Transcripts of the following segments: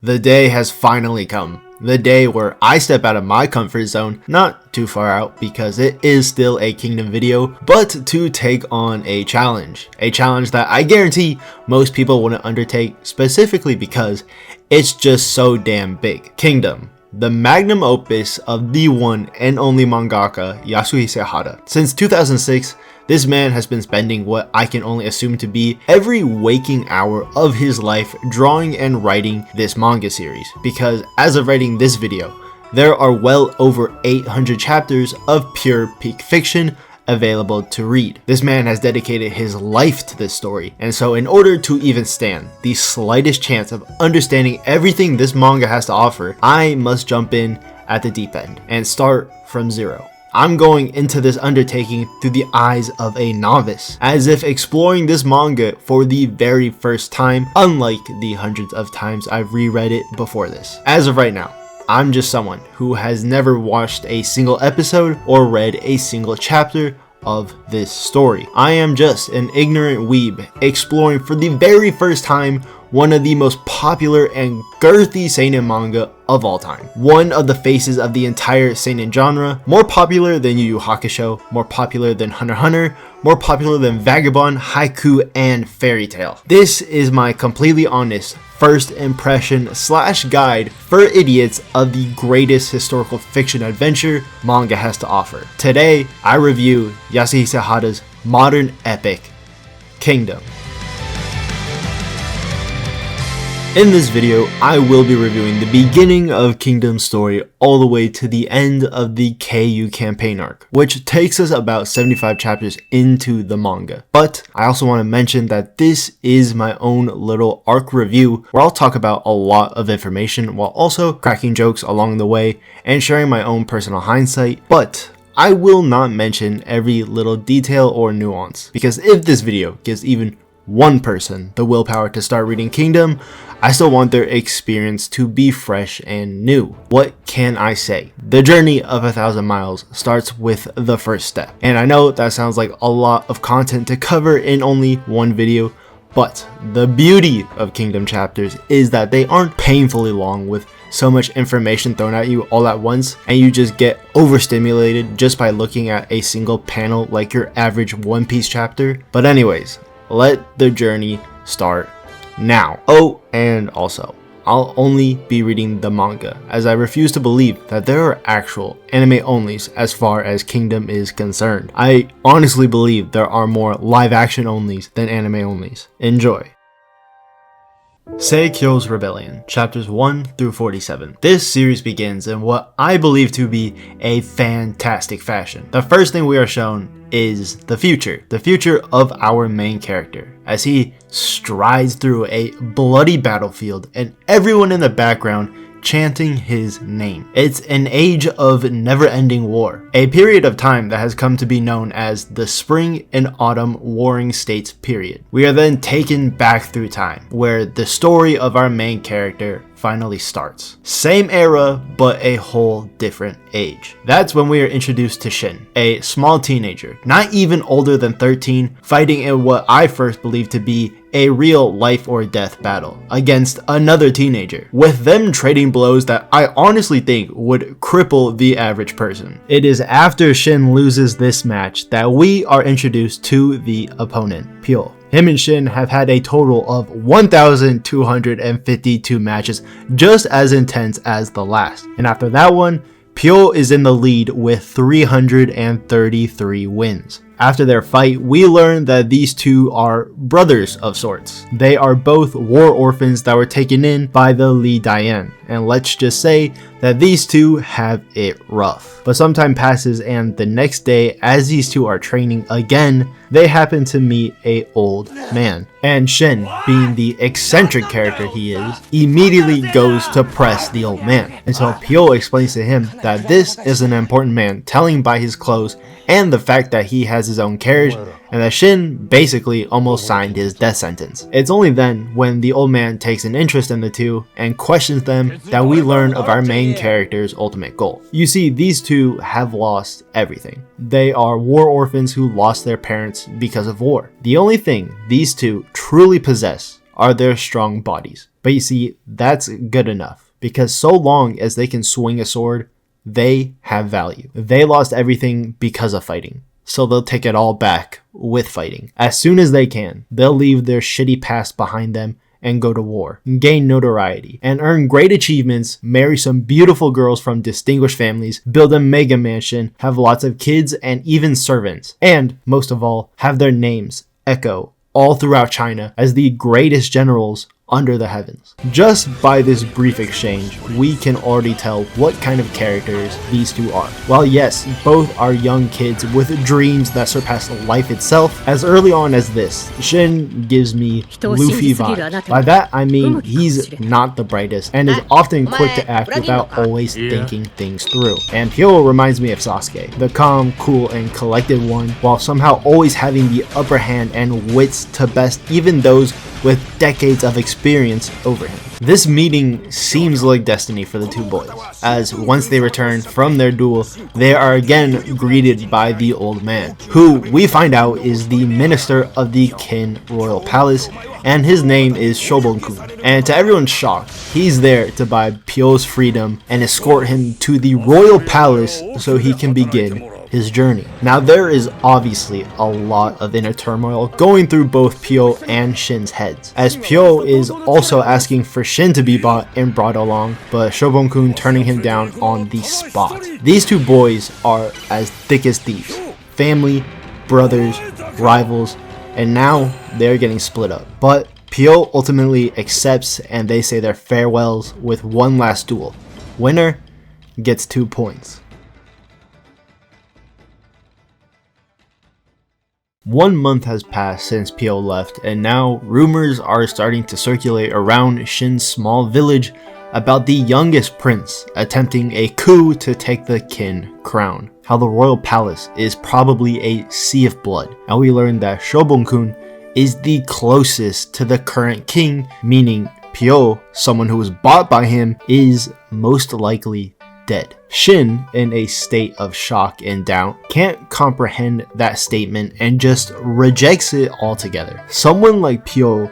The day has finally come. The day where I step out of my comfort zone, not too far out because it is still a Kingdom video, but to take on a challenge. A challenge that I guarantee most people wouldn't undertake, specifically because it's just so damn big. Kingdom, the magnum opus of the one and only mangaka Yasuhisa Hara. Since 2006, this man has been spending what I can only assume to be every waking hour of his life drawing and writing this manga series, because as of writing this video, there are well over 800 chapters of pure peak fiction available to read. This man has dedicated his life to this story, and so in order to even stand the slightest chance of understanding everything this manga has to offer, I must jump in at the deep end and start from zero. I'm going into this undertaking through the eyes of a novice, as if exploring this manga for the very first time, unlike the hundreds of times I've reread it before this. As of right now, I'm just someone who has never watched a single episode or read a single chapter of this story. I am just an ignorant weeb exploring for the very first time one of the most popular and girthy seinen manga of all time. One of the faces of the entire seinen genre, more popular than Yu Yu Hakusho, more popular than Hunter x Hunter, more popular than Vagabond, Haiku, and Fairy Tail. This is my completely honest first impression slash guide for idiots of the greatest historical fiction adventure manga has to offer. Today, I review Yasuhisa Hara's modern epic, Kingdom. In this video, I will be reviewing the beginning of Kingdom's story all the way to the end of the Keiyou campaign arc, which takes us about 75 chapters into the manga. But I also want to mention that this is my own little arc review where I'll talk about a lot of information while also cracking jokes along the way and sharing my own personal hindsight. But I will not mention every little detail or nuance, because if this video gives even one person the willpower to start reading Kingdom, I still want their experience to be fresh and new. What can I say? The journey of 1,000 miles starts with the first step. And I know that sounds like a lot of content to cover in only one video, but the beauty of Kingdom chapters is that they aren't painfully long with so much information thrown at you all at once, and you just get overstimulated just by looking at a single panel like your average One Piece chapter. But anyways, let the journey start now. Oh, and also, I'll only be reading the manga, as I refuse to believe that there are actual anime onlys as far as Kingdom is concerned. I honestly believe there are more live action onlys than anime onlys. Enjoy. Sei Kyou's Rebellion, chapters 1 through 47. This series begins in what I believe to be a fantastic fashion. The first thing we are shown is the future of our main character, as he strides through a bloody battlefield and everyone in the background chanting his name. It's an age of never-ending war, a period of time that has come to be known as the Spring and Autumn Warring States period. We are then taken back through time, where the story of our main character finally starts. Same era, but a whole different age. That's when we are introduced to Shin, a small teenager, not even older than 13, fighting in what I first believed to be a real life or death battle against another teenager, with them trading blows that I honestly think would cripple the average person. It is after Shin loses this match that we are introduced to the opponent, Keiyou. Him and Shin have had a total of 1,252 matches, just as intense as the last. And after that one, Keiyou is in the lead with 333 wins. After their fight, we learn that these two are brothers of sorts. They are both war orphans that were taken in by the Li Dian, and let's just say that these two have it rough. But some time passes, and the next day, as these two are training again, they happen to meet an old man. And Shin, being the eccentric character he is, immediately goes to press the old man, until Keiyou explains to him that this is an important man, telling by his clothes and the fact that he has his own carriage, and that Shin basically almost signed his death sentence. It's only then, when the old man takes an interest in the two and questions them, that we learn of our main character's ultimate goal. You see, these two have lost everything. They are war orphans who lost their parents because of war. The only thing these two truly possess are their strong bodies. But you see, that's good enough, because so long as they can swing a sword, they have value. They lost everything because of fighting, so they'll take it all back with fighting. As soon as they can, they'll leave their shitty past behind them and go to war, gain notoriety, and earn great achievements, marry some beautiful girls from distinguished families, build a mega mansion, have lots of kids and even servants, and, most of all, have their names echo all throughout China as the greatest generals under the heavens. Just by this brief exchange, we can already tell what kind of characters these two are. While yes, both are young kids with dreams that surpass life itself, as early on as this, Shin gives me Luffy vibes. By that I mean he's not the brightest and is often quick to act without always thinking things through. And Keiyou reminds me of Sasuke, the calm, cool, and collected one, while somehow always having the upper hand and wits to best even those with decades of experience over him. This meeting seems like destiny for the two boys, as once they return from their duel, they are again greeted by the old man, who we find out is the minister of the Qin Royal Palace, and his name is Shobon-kun. And to everyone's shock, he's there to buy Pyou's freedom and escort him to the Royal Palace so he can begin his journey. Now there is obviously a lot of inner turmoil going through both Pyou and Shin's heads, as Pyou is also asking for Shin to be bought and brought along, but Shobon-kun turning him down on the spot. These two boys are as thick as thieves, family, brothers, rivals, and now they're getting split up. But Pyou ultimately accepts and they say their farewells with one last duel. Winner gets 2 points. 1 month has passed since Pyou left, and now rumors are starting to circulate around Shin's small village about the youngest prince attempting a coup to take the Qin crown. How the royal palace is probably a sea of blood, and we learn that Shobon-kun is the closest to the current king, meaning Pyou, someone who was bought by him, is most likely dead. Shin, in a state of shock and doubt, can't comprehend that statement and just rejects it altogether. Someone like Pyou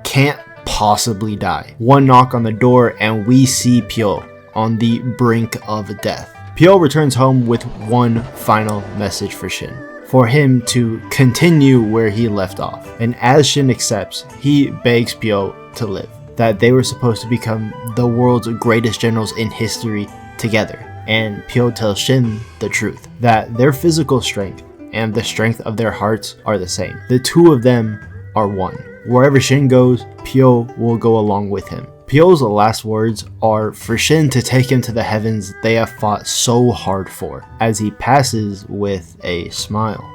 can't possibly die. One knock on the door and we see Pyou on the brink of death. Pyou returns home with one final message for Shin, for him to continue where he left off. And as Shin accepts, he begs Pyou to live, that they were supposed to become the world's greatest generals in history together. And Pyou tells Shin the truth, that their physical strength and the strength of their hearts are the same. The two of them are one. Wherever Shin goes, Pyou will go along with him. Pyou's last words are for Shin to take him to the heavens they have fought so hard for, as he passes with a smile.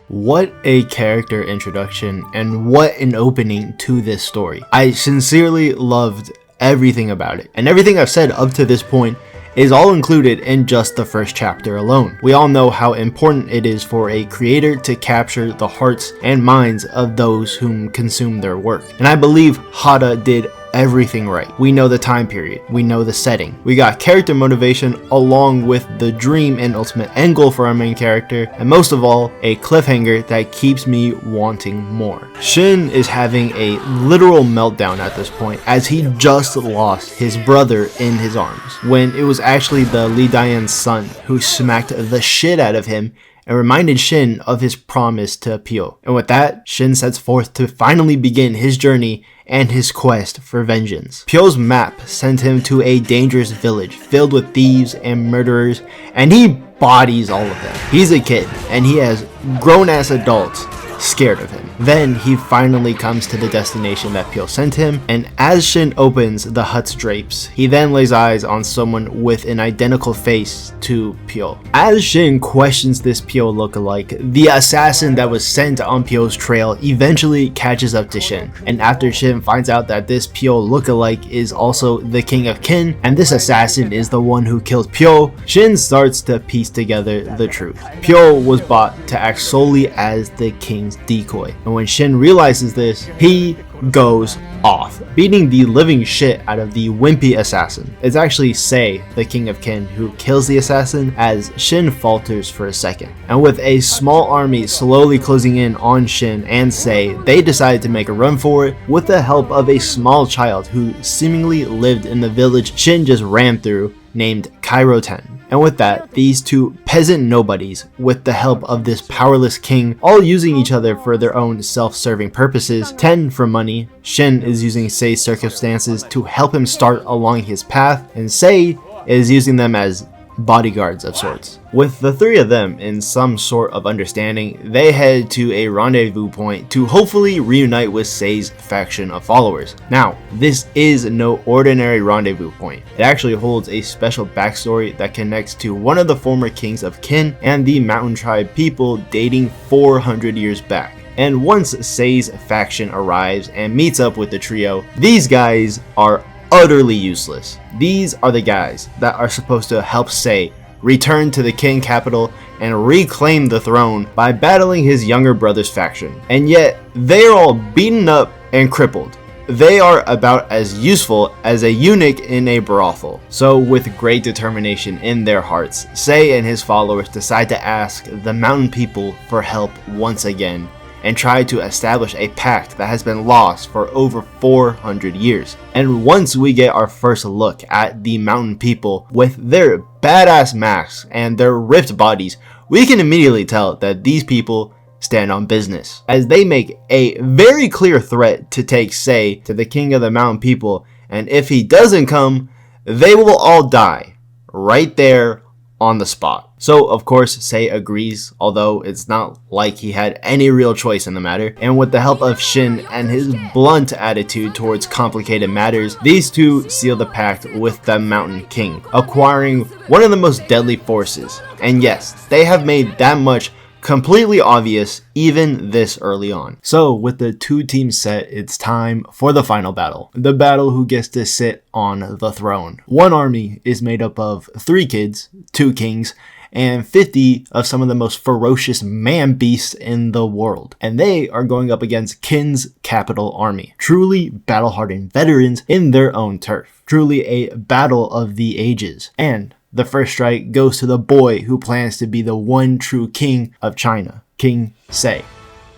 What a character introduction, and what an opening to this story. I sincerely loved everything about it, and everything I've said up to this point is all included in just the first chapter alone. We all know how important it is for a creator to capture the hearts and minds of those whom consume their work, and I believe Hara did everything right. We know the time period, we know the setting, we got character motivation along with the dream and ultimate end goal for our main character, and most of all, a cliffhanger that keeps me wanting more. Shin is having a literal meltdown at this point, as he just lost his brother in his arms, when it was actually the Li Dian's son who smacked the shit out of him and reminded Shin of his promise to Pyou. And with that, Shin sets forth to finally begin his journey and his quest for vengeance. Pyou's map sent him to a dangerous village filled with thieves and murderers, and he bodies all of them. He's a kid, and he has grown-ass adults scared of him. Then he finally comes to the destination that Pyou sent him, and as Shin opens the hut's drapes, he then lays eyes on someone with an identical face to Pyou. As Shin questions this Pyou lookalike, the assassin that was sent on Pyou's trail eventually catches up to Shin, and after Shin finds out that this Pyou lookalike is also the king of Qin, and this assassin is the one who killed Pyou, Shin starts to piece together the truth. Pyou was bought to act solely as the king's decoy, and And when Shin realizes this, he goes off, beating the living shit out of the wimpy assassin. It's actually Sei, the king of Qin, who kills the assassin as Shin falters for a second. And with a small army slowly closing in on Shin and Sei, they decide to make a run for it with the help of a small child who seemingly lived in the village Shin just ran through, named Keiyou. And with that, these two peasant nobodies, with the help of this powerless king, all using each other for their own self-serving purposes. Ten for money, Shin is using Sei's circumstances to help him start along his path, and Sei is using them as bodyguards of sorts. With the three of them in some sort of understanding, they head to a rendezvous point to hopefully reunite with Sei's faction of followers. Now, this is no ordinary rendezvous point. It actually holds a special backstory that connects to one of the former kings of Qin and the mountain tribe people dating 400 years back. And once Sei's faction arrives and meets up with the trio, these guys are utterly useless. These are the guys that are supposed to help Sei return to the Qin capital and reclaim the throne by battling his younger brother's faction. And yet, they are all beaten up and crippled. They are about as useful as a eunuch in a brothel. So with great determination in their hearts, Sei and his followers decide to ask the mountain people for help once again, and try to establish a pact that has been lost for over 400 years. And once we get our first look at the mountain people with their badass masks and their ripped bodies, we can immediately tell that these people stand on business, as they make a very clear threat to take Sei to the king of the mountain people, and if he doesn't come, they will all die right there on the spot. So of course Sei agrees, although it's not like he had any real choice in the matter, and with the help of Shin and his blunt attitude towards complicated matters, these two seal the pact with the Mountain King, acquiring one of the most deadly forces. And yes, they have made that much completely obvious even this early on. So with the two teams set, it's time for the final battle. The battle who gets to sit on the throne. One army is made up of 3 kids, 2 kings, and 50 of some of the most ferocious man beasts in the world. And they are going up against Qin's capital army. Truly battle-hardened veterans in their own turf. Truly a battle of the ages. And the first strike goes to the boy who plans to be the one true king of China, King Sei.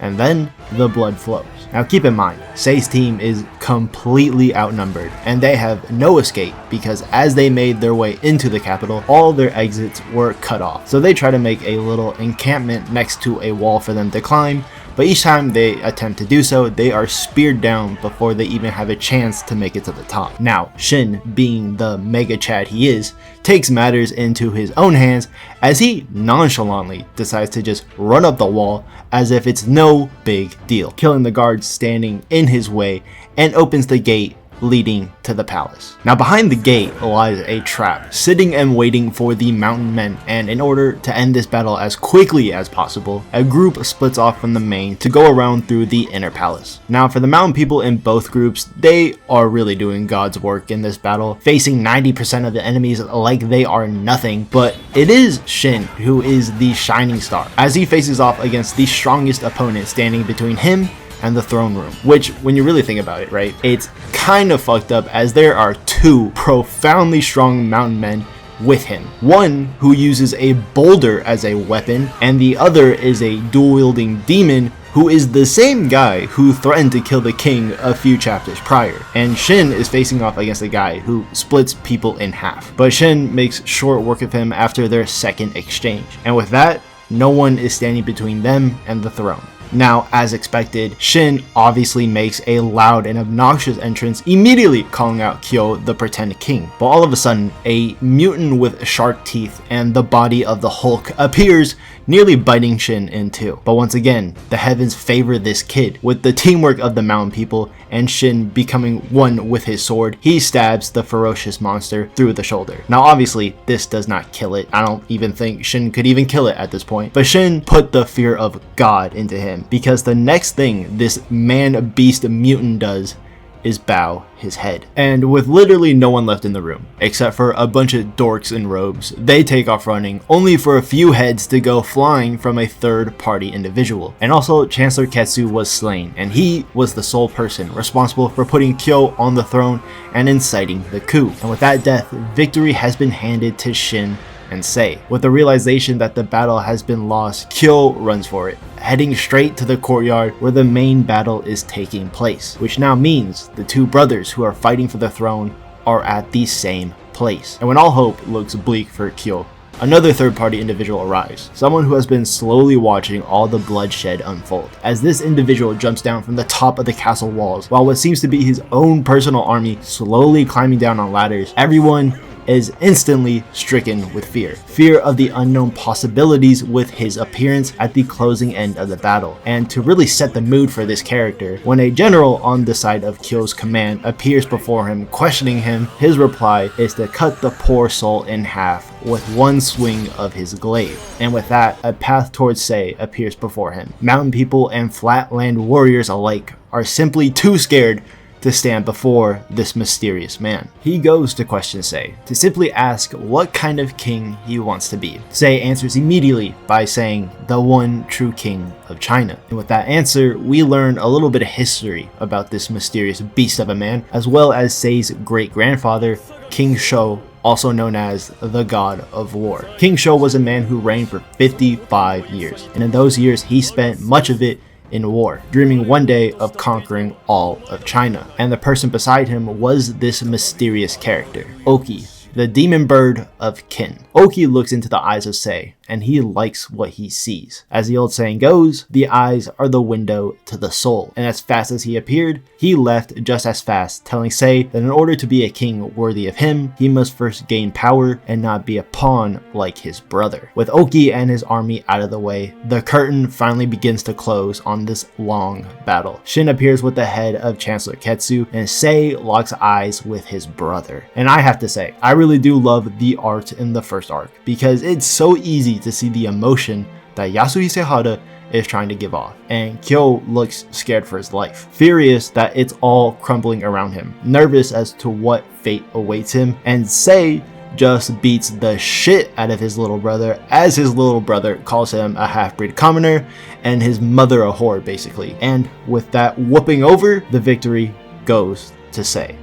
And then the blood flows. Now keep in mind, Sei's team is completely outnumbered, and they have no escape because as they made their way into the capital, all their exits were cut off. So they try to make a little encampment next to a wall for them to climb, but each time they attempt to do so, they are speared down before they even have a chance to make it to the top. Now, Shin, being the mega Chad he is, takes matters into his own hands as he nonchalantly decides to just run up the wall as if it's no big deal, killing the guards standing in his way, and opens the gate leading to the palace. Now behind the gate lies a trap, sitting and waiting for the mountain men, and in order to end this battle as quickly as possible, a group splits off from the main to go around through the inner palace. Now for the mountain people in both groups, they are really doing God's work in this battle, facing 90% of the enemies like they are nothing, but it is Shin who is the shining star, as he faces off against the strongest opponent standing between him and the throne room, which when you really think about it, right, it's kind of fucked up as there are 2 profoundly strong mountain men with him. One who uses a boulder as a weapon, and the other is a dual-wielding demon who is the same guy who threatened to kill the king a few chapters prior. And Shin is facing off against a guy who splits people in half. But Shin makes short work of him after their second exchange. And with that, no one is standing between them and the throne. Now, as expected, Shin obviously makes a loud and obnoxious entrance, immediately calling out Keiyou, the pretend king. But all of a sudden, a mutant with shark teeth and the body of the Hulk appears, nearly biting Shin in two. But once again, the heavens favor this kid. With the teamwork of the mountain people and Shin becoming one with his sword, he stabs the ferocious monster through the shoulder. Now obviously, this does not kill it. I don't even think Shin could even kill it at this point. But Shin put the fear of God into him, because the next thing this man-beast mutant does is bow his head. And with literally no one left in the room, except for a bunch of dorks in robes, they take off running, only for a few heads to go flying from a third-party individual. And also, Chancellor Ketsu was slain, and he was the sole person responsible for putting Keiyou on the throne and inciting the coup. And with that death, victory has been handed to Shin and Sei. With the realization that the battle has been lost, Keiyou runs for it, heading straight to the courtyard where the main battle is taking place, which now means the two brothers who are fighting for the throne are at the same place. And when all hope looks bleak for Keiyou, another third-party individual arrives, someone who has been slowly watching all the bloodshed unfold. As this individual jumps down from the top of the castle walls, while what seems to be his own personal army slowly climbing down on ladders, everyone is instantly stricken with fear. Fear of the unknown possibilities with his appearance at the closing end of the battle. And to really set the mood for this character, when a general on the side of Kyo's command appears before him, questioning him, his reply is to cut the poor soul in half with one swing of his glaive. And with that, a path towards Sei appears before him. Mountain people and flatland warriors alike are simply too scared to stand before this mysterious man. He goes to question Sei, to simply ask what kind of king he wants to be. Sei answers immediately by saying, the one true king of China. And with that answer, we learn a little bit of history about this mysterious beast of a man, as well as Sei's great-grandfather, King Shou, also known as the God of War. King Shou was a man who reigned for 55 years, and in those years he spent much of it in war, dreaming one day of conquering all of China. And the person beside him was this mysterious character, Oki, the demon bird of Qin. Oki looks into the eyes of Sei, and he likes what he sees. As the old saying goes, the eyes are the window to the soul. And as fast as he appeared, he left just as fast, telling Sei that in order to be a king worthy of him, he must first gain power and not be a pawn like his brother. With Oki and his army out of the way, the curtain finally begins to close on this long battle. Shin appears with the head of Chancellor Ketsu, and Sei locks eyes with his brother. And I have to say, I really do love the art in the first arc, because it's so easy to see the emotion that Yasuhisa Hara is trying to give off, and Keiyou looks scared for his life, furious that it's all crumbling around him, nervous as to what fate awaits him, and Sei just beats the shit out of his little brother, as his little brother calls him a half-breed commoner and his mother a whore, basically. And with that whooping over, the victory goes to Sei.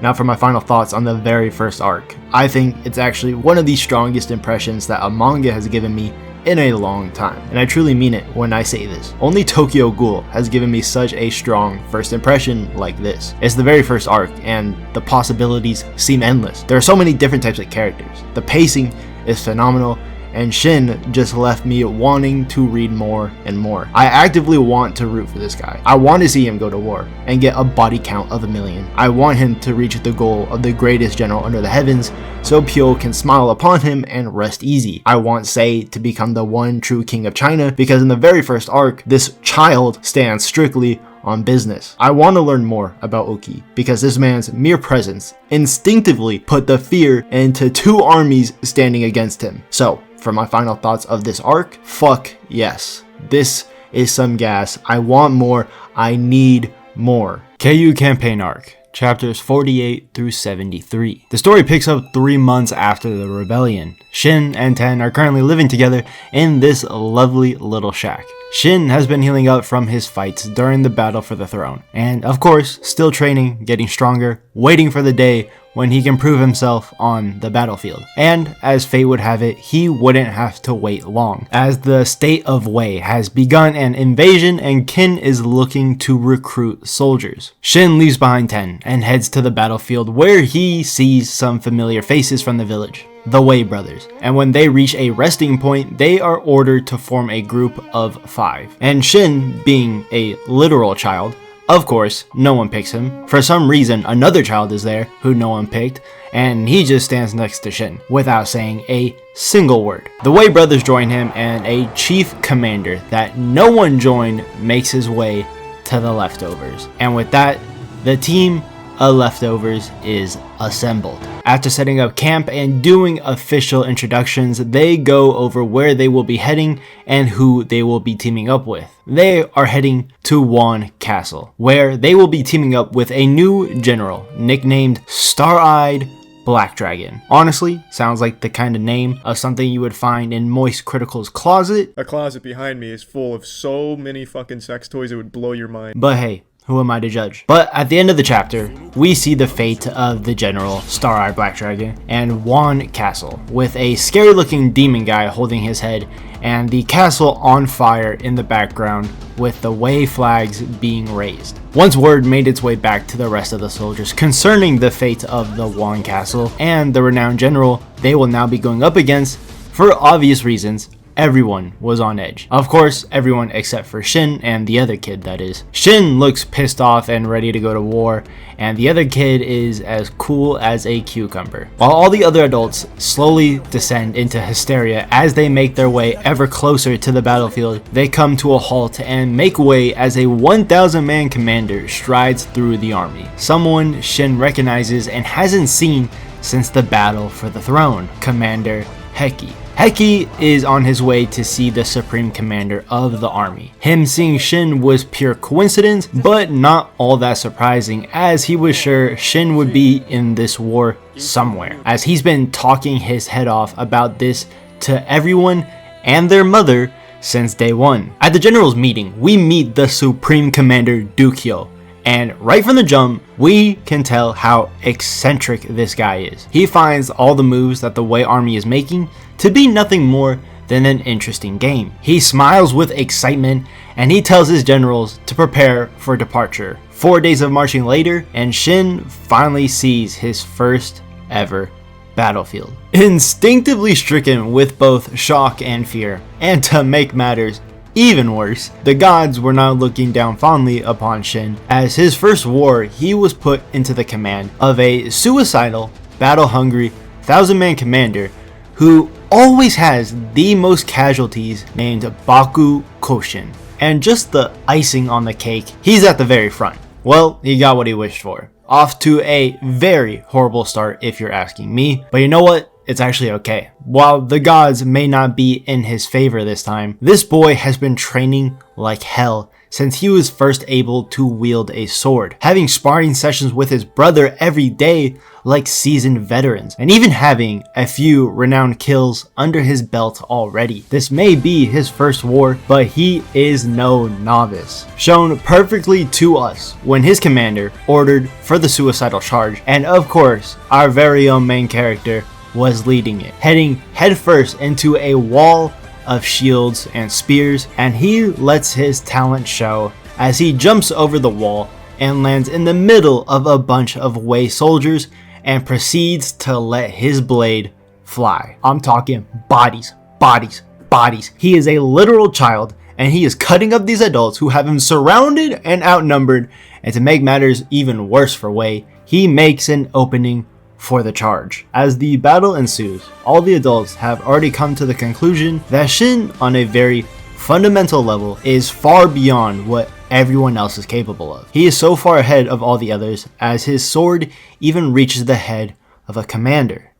Now for my final thoughts on the very first arc. I think it's actually one of the strongest impressions that a manga has given me in a long time, and I truly mean it when I say this. Only Tokyo Ghoul has given me such a strong first impression like this. It's the very first arc, and the possibilities seem endless. There are so many different types of characters. The pacing is phenomenal, and Shin just left me wanting to read more and more. I actively want to root for this guy. I want to see him go to war and get a body count of 1,000,000. I want him to reach the goal of the greatest general under the heavens so Pyo can smile upon him and rest easy. I want Sei to become the one true king of China, because in the very first arc, this child stands strictly on business. I want to learn more about Oki, because this man's mere presence instinctively put the fear into two armies standing against him. So, for my final thoughts of this arc, fuck yes. This is some gas. I want more. I need more. Keiyou Campaign Arc, chapters 48 through 73. The story picks up 3 months after the rebellion. Shin and Ten are currently living together in this lovely little shack. Shin has been healing up from his fights during the battle for the throne, and of course, still training, getting stronger, waiting for the day when he can prove himself on the battlefield. And as fate would have it, he wouldn't have to wait long, as the state of Wei has begun an invasion and Qin is looking to recruit soldiers. Shin leaves behind Ten and heads to the battlefield, where he sees some familiar faces from the village, the Wei brothers, and when they reach a resting point, they are ordered to form a group of 5. And Shin, being a literal child, of course, no one picks him. For some reason, another child is there who no one picked, and he just stands next to Shin without saying a single word. The Wei brothers join him, and a chief commander that no one joined makes his way to the leftovers. And with that, the team of leftovers is assembled. After setting up camp and doing official introductions, they go over where they will be heading and who they will be teaming up with. They are heading to Wan Castle, where they will be teaming up with a new general nicknamed Star-Eyed Black Dragon. Honestly, sounds like the kind of name of something you would find in Moist Critical's closet. A closet behind me is full of so many fucking sex toys it would blow your mind. But hey, who am I to judge? But at the end of the chapter, we see the fate of the general, Star-Eyed Black Dragon, and Wan Castle, with a scary looking demon guy holding his head, and the castle on fire in the background with the Wei flags being raised. Once word made its way back to the rest of the soldiers concerning the fate of the Wan Castle and the renowned general they will now be going up against, for obvious reasons, everyone was on edge. Of course, everyone except for Shin and the other kid, that is. Shin looks pissed off and ready to go to war, and the other kid is as cool as a cucumber. While all the other adults slowly descend into hysteria as they make their way ever closer to the battlefield, they come to a halt and make way as a 1,000-man commander strides through the army. Someone Shin recognizes and hasn't seen since the battle for the throne, Commander Heki. Heki is on his way to see the Supreme Commander of the army. Him seeing Shin was pure coincidence, but not all that surprising, as he was sure Shin would be in this war somewhere, as he's been talking his head off about this to everyone and their mother since day one. At the general's meeting, we meet the Supreme Commander Keiyou. And right from the jump, we can tell how eccentric this guy is. He finds all the moves that the Wei army is making to be nothing more than an interesting game. He smiles with excitement and he tells his generals to prepare for departure. 4 days of marching later, and Shin finally sees his first ever battlefield. Instinctively stricken with both shock and fear, and to make matters even worse, the gods were not looking down fondly upon Shin. As his first war, he was put into the command of a suicidal, battle-hungry, 1,000-man commander who always has the most casualties, named Baku Koshin. And just the icing on the cake, he's at the very front. Well, he got what he wished for. Off to a very horrible start if you're asking me, but you know what? It's actually okay. While the gods may not be in his favor this time, this boy has been training like hell since he was first able to wield a sword, having sparring sessions with his brother every day like seasoned veterans, and even having a few renowned kills under his belt already. This may be his first war, but he is no novice. Shown perfectly to us when his commander ordered for the suicidal charge, and of course, our very own main character was leading it, heading headfirst into a wall of shields and spears, and he lets his talent show as he jumps over the wall and lands in the middle of a bunch of Wei soldiers and proceeds to let his blade fly. I'm talking bodies, bodies, bodies. He is a literal child, and he is cutting up these adults who have him surrounded and outnumbered, and to make matters even worse for Wei, he makes an opening for the charge. As the battle ensues, all the adults have already come to the conclusion that Shin, on a very fundamental level, is far beyond what everyone else is capable of. He is so far ahead of all the others as his sword even reaches the head of a commander.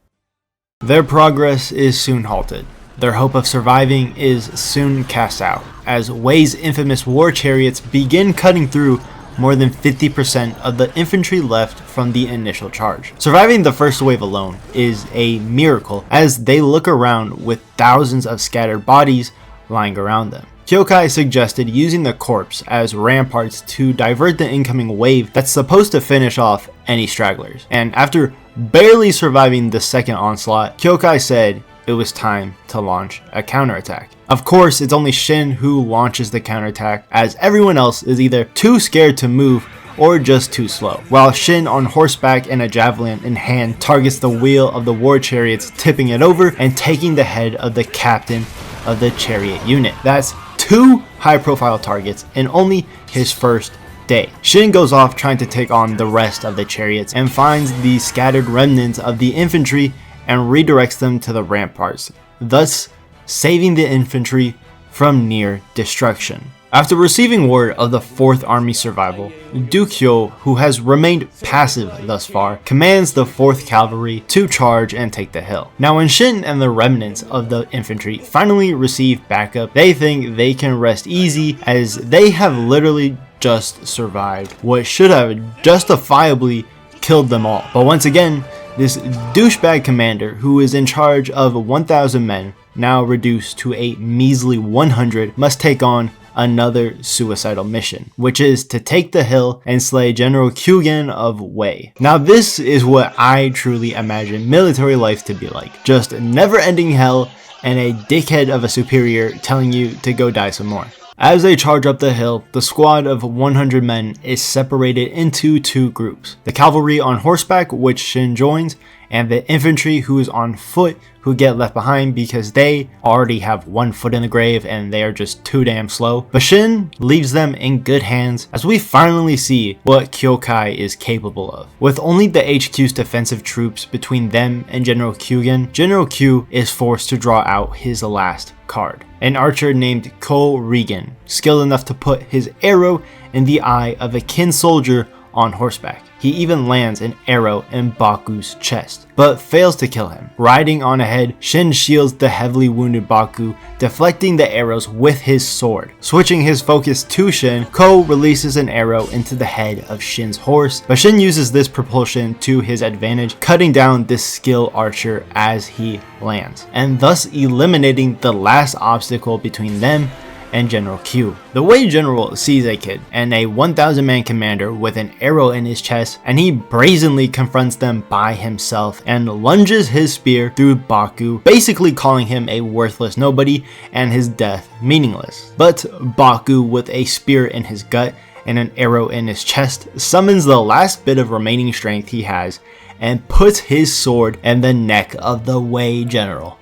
Their progress is soon halted. Their hope of surviving is soon cast out, as Wei's infamous war chariots begin cutting through more than 50% of the infantry left from the initial charge. Surviving the first wave alone is a miracle, as they look around with thousands of scattered bodies lying around them. Kyokai suggested using the corpse as ramparts to divert the incoming wave that's supposed to finish off any stragglers. And after barely surviving the second onslaught, Kyokai said it was time to launch a counterattack. Of course, it's only Shin who launches the counterattack, as everyone else is either too scared to move or just too slow, while Shin on horseback and a javelin in hand targets the wheel of the war chariots, tipping it over and taking the head of the captain of the chariot unit. That's 2 high-profile targets in only his first day. Shin goes off trying to take on the rest of the chariots and finds the scattered remnants of the infantry and redirects them to the ramparts, thus saving the infantry from near destruction. After receiving word of the 4th Army's survival, Keiyou, who has remained passive thus far, commands the 4th Cavalry to charge and take the hill. Now when Shin and the remnants of the infantry finally receive backup, they think they can rest easy as they have literally just survived what should have justifiably killed them all. But once again, this douchebag commander who is in charge of 1,000 men, now reduced to a measly 100, must take on another suicidal mission, which is to take the hill and slay General Kyugen of Wei. Now this is what I truly imagine military life to be like. Just never-ending hell and a dickhead of a superior telling you to go die some more. As they charge up the hill, the squad of 100 men is separated into 2 groups. The cavalry on horseback, which Shin joins, and the infantry who is on foot, who get left behind because they already have 1 foot in the grave and they are just too damn slow. But Shin leaves them in good hands as we finally see what Kyokai is capable of. With only the HQ's defensive troops between them and General Kyugen, General Kyu is forced to draw out his last card. An archer named Ko Regan, skilled enough to put his arrow in the eye of a kin soldier on horseback. He even lands an arrow in Baku's chest, but fails to kill him. Riding on ahead, Shin shields the heavily wounded Baku, deflecting the arrows with his sword. Switching his focus to Shin, Ko releases an arrow into the head of Shin's horse, but Shin uses this propulsion to his advantage, cutting down this skilled archer as he lands, and thus eliminating the last obstacle between them and General Kyu. The Wei general sees a kid and a 1,000 man commander with an arrow in his chest, and he brazenly confronts them by himself and lunges his spear through Baku, basically calling him a worthless nobody and his death meaningless. But Baku, with a spear in his gut and an arrow in his chest, summons the last bit of remaining strength he has and puts his sword in the neck of the Wei general.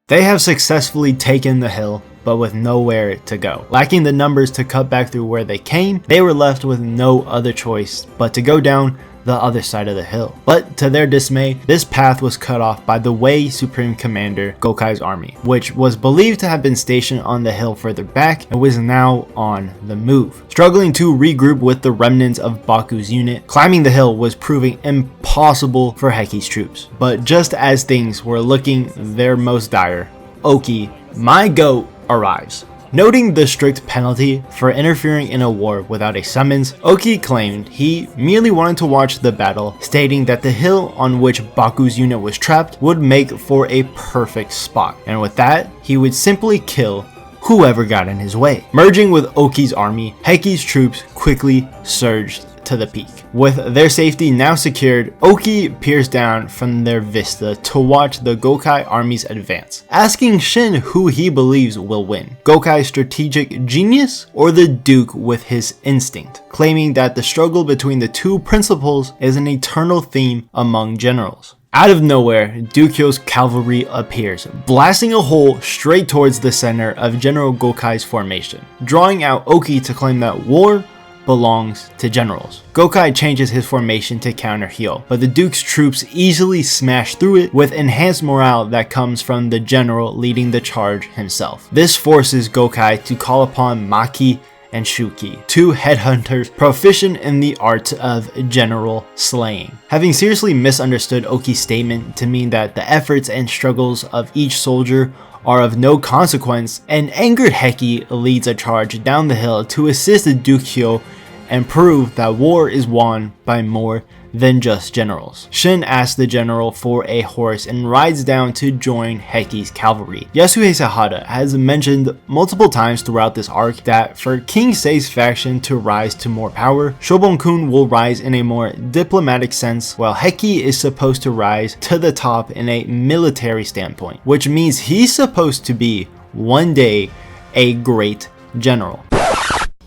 They have successfully taken the hill, but with nowhere to go. Lacking the numbers to cut back through where they came, they were left with no other choice but to go down the other side of the hill. But to their dismay, this path was cut off by the Wei Supreme Commander Gokai's army, which was believed to have been stationed on the hill further back and was now on the move. Struggling to regroup with the remnants of Baku's unit, climbing the hill was proving impossible for Heki's troops. But just as things were looking their most dire, Oki, my goat, arrives. Noting the strict penalty for interfering in a war without a summons, Oki claimed he merely wanted to watch the battle, stating that the hill on which Baku's unit was trapped would make for a perfect spot, and with that, he would simply kill whoever got in his way. Merging with Oki's army, Heki's troops quickly surged to the peak. With their safety now secured, Oki peers down from their vista to watch the Gokai armies advance, asking Shin who he believes will win, Gokai's strategic genius or the Duke with his instinct, claiming that the struggle between the two principles is an eternal theme among generals. Out of nowhere, Kyou's cavalry appears, blasting a hole straight towards the center of General Gokai's formation, drawing out Oki to claim that war belongs to generals. Gokai changes his formation to counter Hyo, but the Duke's troops easily smash through it with enhanced morale that comes from the general leading the charge himself. This forces Gokai to call upon Maki and Shuki, 2 headhunters proficient in the art of general slaying. Having seriously misunderstood Oki's statement to mean that the efforts and struggles of each soldier are of no consequence, an angered Heki leads a charge down the hill to assist the Duke Kyo and prove that war is won by more than just generals. Shin asks the general for a horse and rides down to join Heki's cavalry. Yasuhisa Hara has mentioned multiple times throughout this arc that for King Sei's faction to rise to more power, Shobon-kun will rise in a more diplomatic sense, while Heki is supposed to rise to the top in a military standpoint, which means he's supposed to be, one day, a great general.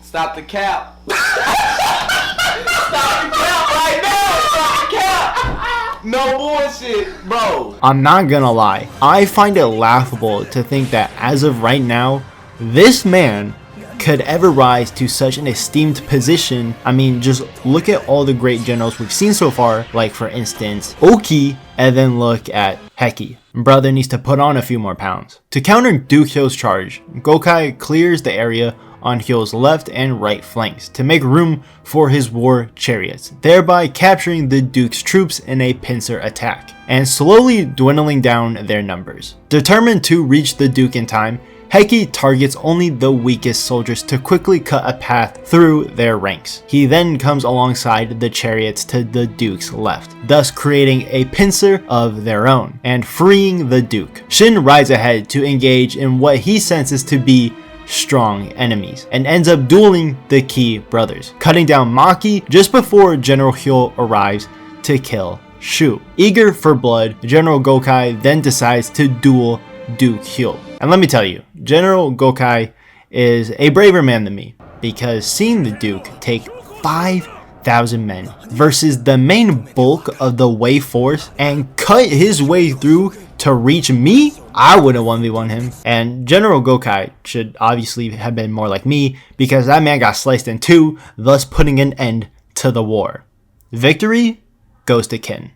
Stop the cap. Stop the cap right now. Stop the cap. No bullshit, bro. I'm not gonna lie, I find it laughable to think that as of right now, this man could ever rise to such an esteemed position. I mean, just look at all the great generals we've seen so far, like for instance, Oki, and then look at Heki. Brother needs to put on a few more pounds. To counter Duke Hyo's charge, Gokai clears the area on Hyo's left and right flanks to make room for his war chariots, thereby capturing the Duke's troops in a pincer attack, and slowly dwindling down their numbers. Determined to reach the Duke in time, Heki targets only the weakest soldiers to quickly cut a path through their ranks. He then comes alongside the chariots to the Duke's left, thus creating a pincer of their own, and freeing the Duke. Shin rides ahead to engage in what he senses to be strong enemies, and ends up dueling the Key brothers, cutting down Maki just before General Hyo arrives to kill Shu. Eager for blood, General Gokai then decides to duel Duke Hyo. And let me tell you, General Gokai is a braver man than me, because seeing the Duke take 5,000 men versus the main bulk of the Wei force and cut his way through to reach me, I wouldn't 1v1 him. And General Gokai should obviously have been more like me, because that man got sliced in two, thus putting an end to the war. Victory goes to Kin.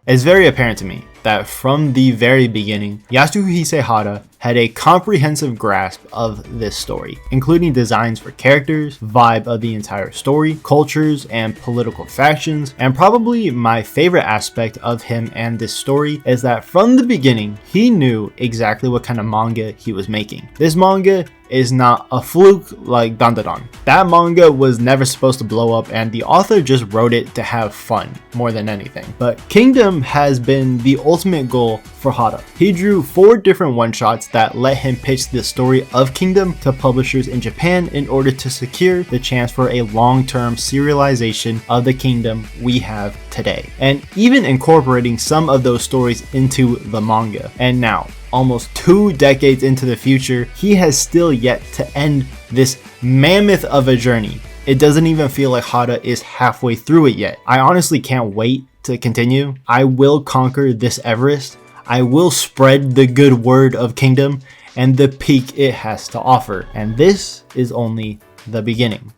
It's very apparent to me that from the very beginning, Yasuhisa Hara had a comprehensive grasp of this story, including designs for characters, vibe of the entire story, cultures, and political factions. And probably my favorite aspect of him and this story is that from the beginning, he knew exactly what kind of manga he was making. This manga is not a fluke like Dandadan. That manga was never supposed to blow up, and the author just wrote it to have fun more than anything. But Kingdom has been the ultimate goal for Hara. He drew 4 different one-shots that let him pitch the story of Kingdom to publishers in Japan in order to secure the chance for a long-term serialization of the Kingdom we have today, and even incorporating some of those stories into the manga. And now, almost 2 decades into the future, he has still yet to end this mammoth of a journey. It doesn't even feel like Hara is halfway through it yet. I honestly can't wait to continue. I will conquer this Everest. I will spread the good word of Kingdom and the peak it has to offer. And this is only the beginning.